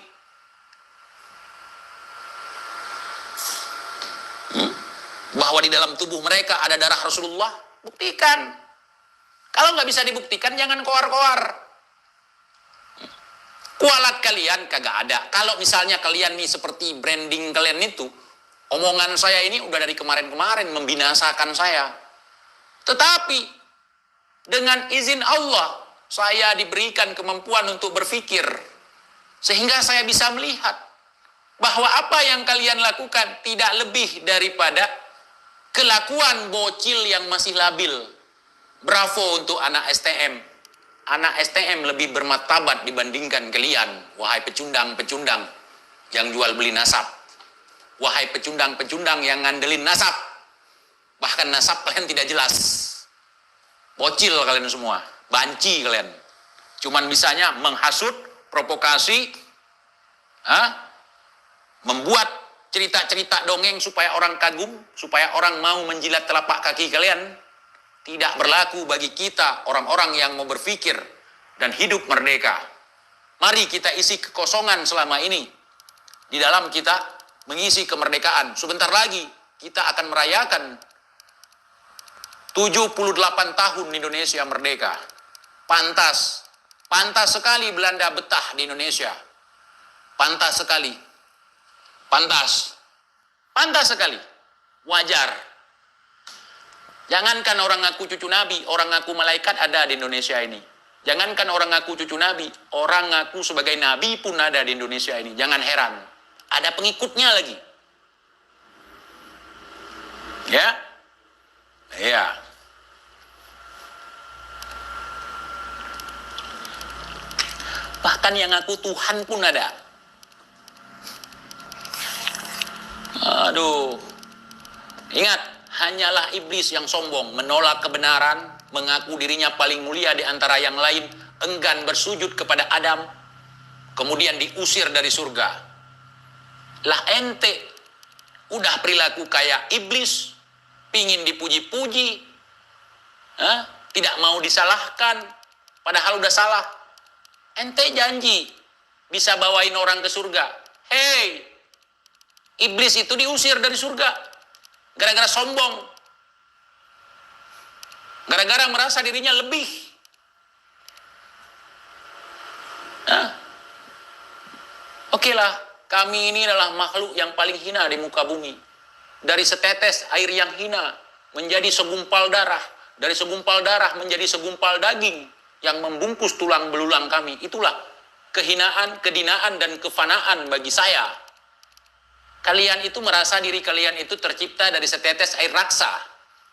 S1: Bahwa di dalam tubuh mereka ada darah Rasulullah, buktikan. Kalau nggak bisa dibuktikan, jangan koar-koar. Kualat kalian kagak ada. Kalau misalnya kalian nih seperti branding kalian itu, omongan saya ini udah dari kemarin-kemarin membinasakan saya. Tetapi dengan izin Allah, saya diberikan kemampuan untuk berpikir, sehingga saya bisa melihat bahwa apa yang kalian lakukan tidak lebih daripada kelakuan bocil yang masih labil. Bravo untuk anak STM. Anak STM lebih bermartabat dibandingkan kalian, wahai pecundang-pecundang yang jual beli nasab. Wahai pecundang-pecundang yang ngandelin nasab. Bahkan nasab kalian tidak jelas. Bocil kalian semua, banci kalian. Cuman bisanya menghasut, provokasi, membuat cerita-cerita dongeng supaya orang kagum, supaya orang mau menjilat telapak kaki kalian. Tidak berlaku bagi kita, orang-orang yang mau berpikir dan hidup merdeka. Mari kita isi kekosongan selama ini. Di dalam kita mengisi kemerdekaan. Sebentar lagi kita akan merayakan 78 tahun Indonesia merdeka. Pantas sekali Belanda betah di Indonesia. Pantas sekali. Pantas sekali. Wajar. Jangankan orang ngaku cucu Nabi, orang ngaku malaikat ada di Indonesia ini. Jangankan orang ngaku cucu Nabi, orang ngaku sebagai Nabi pun ada di Indonesia ini. Jangan heran. Ada pengikutnya lagi. Ya, ya. Bahkan yang ngaku Tuhan pun ada. Aduh. Ingat, hanyalah iblis yang sombong, menolak kebenaran, mengaku dirinya paling mulia di antara yang lain, enggan bersujud kepada Adam, kemudian diusir dari surga. Lah ente, udah perilaku kayak iblis, pingin dipuji-puji, tidak mau disalahkan, padahal udah salah. Ente janji bisa bawain orang ke surga. Hei, iblis itu diusir dari surga gara-gara sombong, gara-gara merasa dirinya lebih. Oke lah, kami ini adalah makhluk yang paling hina di muka bumi. Dari setetes air yang hina menjadi segumpal darah, dari segumpal darah menjadi segumpal daging yang membungkus tulang belulang kami. Itulah kehinaan, kedinaan, dan kefanaan bagi saya. Kalian itu merasa diri kalian itu tercipta dari setetes air raksa,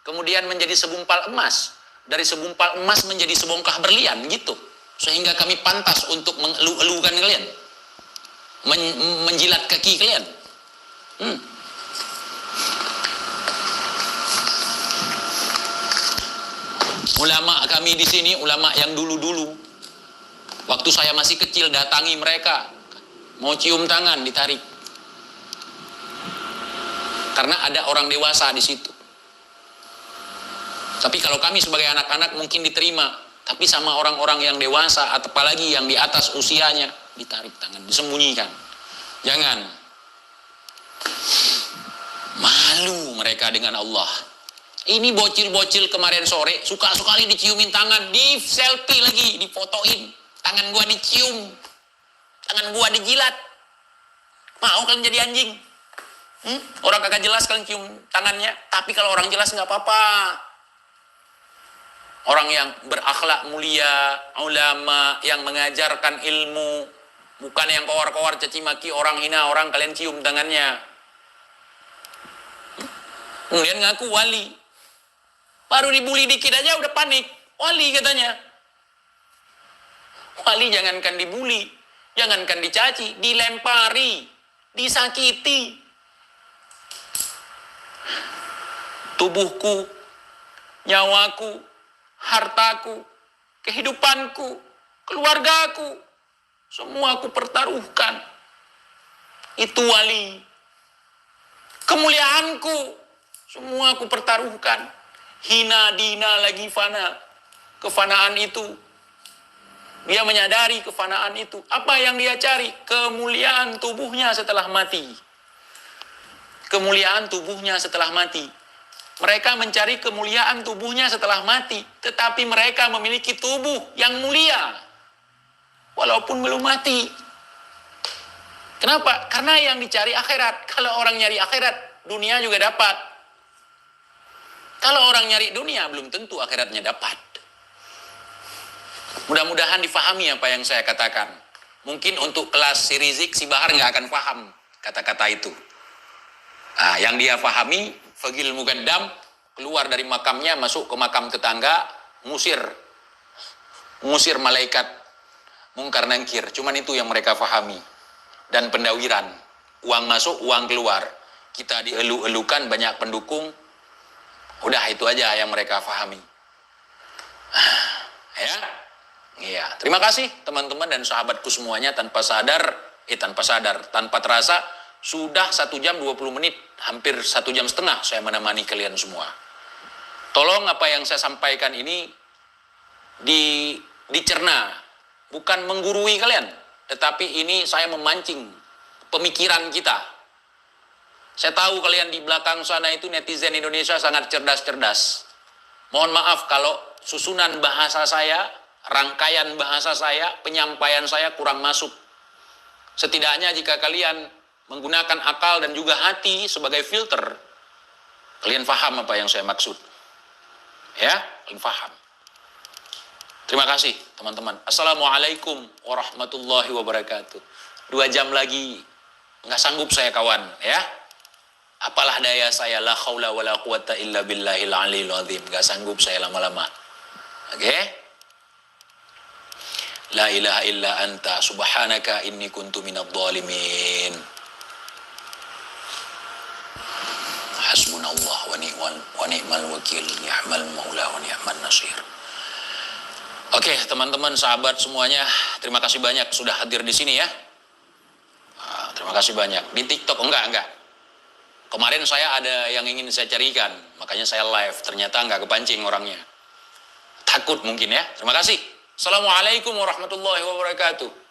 S1: kemudian menjadi segumpal emas, dari segumpal emas menjadi sebongkah berlian gitu, sehingga kami pantas untuk mengeluh-elukan kalian, menjilat kaki kalian. Ulama kami di sini, ulama yang dulu-dulu, waktu saya masih kecil datangi mereka, mau cium tangan ditarik, karena ada orang dewasa di situ. Tapi kalau kami sebagai anak-anak mungkin diterima, tapi sama orang-orang yang dewasa, apalagi yang di atas usianya, ditarik tangan, disembunyikan. Jangan. Malu mereka dengan Allah. Ini bocil-bocil kemarin sore suka sekali diciumin tangan, di selfie lagi, difotoin. Tangan gua dicium, tangan gua dijilat. Mau kalian jadi anjing? Orang kagak jelas kalian cium tangannya, tapi kalau orang jelas nggak apa-apa. Orang yang berakhlak mulia, ulama yang mengajarkan ilmu, bukan yang kowar-kowar caci maki orang, hina orang, kalian cium tangannya. Kemudian ngaku wali. Baru dibully dikit aja udah panik. Wali katanya. Wali jangankan dibully, jangankan dicaci, dilempari, disakiti. Tubuhku, nyawaku, hartaku, kehidupanku, keluargaku, semua aku pertaruhkan. Itu wali. Kemuliaanku, semua aku pertaruhkan. Hina dina lagi fana. Kefanaan itu. Dia menyadari kefanaan itu. Apa yang dia cari? Kemuliaan tubuhnya setelah mati. Kemuliaan tubuhnya setelah mati. Mereka mencari kemuliaan tubuhnya setelah mati. Tetapi mereka memiliki tubuh yang mulia. Walaupun belum mati. Kenapa? Karena yang dicari akhirat. Kalau orang nyari akhirat, dunia juga dapat. Kalau orang nyari dunia, belum tentu akhiratnya dapat. Mudah-mudahan difahami apa yang saya katakan. Mungkin untuk kelas si Rizik, si Bahar nggak akan paham kata-kata itu. Yang dia pahami, Fagil Mugaddam, keluar dari makamnya, masuk ke makam tetangga, ngusir malaikat mungkar nangkir. Cuman itu yang mereka pahami. Dan pendawiran, uang masuk, uang keluar. Kita dielu-elukan, banyak pendukung. Udah itu aja yang mereka pahami. Ya, terima kasih teman-teman dan sahabatku semuanya. Tanpa terasa sudah 1 jam 20 menit, hampir 1 jam setengah saya menemani kalian semua. Tolong apa yang saya sampaikan ini dicerna, bukan menggurui kalian, tetapi ini saya memancing pemikiran kita. Saya tahu kalian di belakang sana itu netizen Indonesia sangat cerdas-cerdas. Mohon maaf kalau susunan bahasa saya, rangkaian bahasa saya, penyampaian saya kurang masuk. Setidaknya jika kalian menggunakan akal dan juga hati sebagai filter, kalian paham apa yang saya maksud. Ya, kalian paham. Terima kasih teman-teman. Assalamualaikum warahmatullahi wabarakatuh. 2 jam lagi, nggak sanggup saya kawan, ya. Apalah daya saya, la haula wala quwata illa billahil aliyil azim. Gak sanggup saya lama-lama. Oke? La ilaha illa anta subhanaka inni kuntu minadh dhalimin. Hasbunallah wa ni'mal wakil, ni'mal maula wa ni'man nasir. Oke, teman-teman, sahabat semuanya, terima kasih banyak sudah hadir di sini ya. Terima kasih banyak. Di TikTok enggak. Kemarin saya ada yang ingin saya carikan, makanya saya live. Ternyata enggak kepancing orangnya. Takut mungkin ya. Terima kasih. Assalamualaikum warahmatullahi wabarakatuh.